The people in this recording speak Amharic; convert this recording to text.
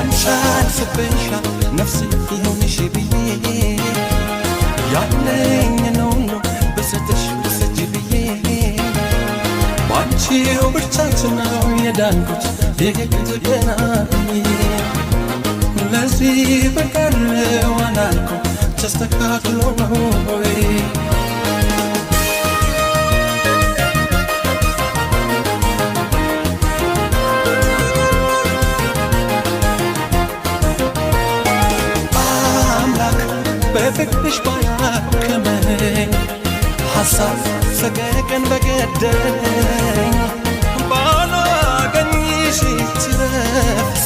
ላንቻል ስበሻል ነፍስ ይሁንሽ ብዬ ያለኝ ነው በሰጠሽ ውሰጂ ብዬ ባንቺው ብርታት ነው የዳንኩት የገግት ገና ለዚህ በቀረው አላልኩም ተስተካክሎ ነው ወይ በፍቅርሽ ባያክመኝ ሐሳብ ሰቀቀን በገደለኝ ባላገኝሽ ትረፍ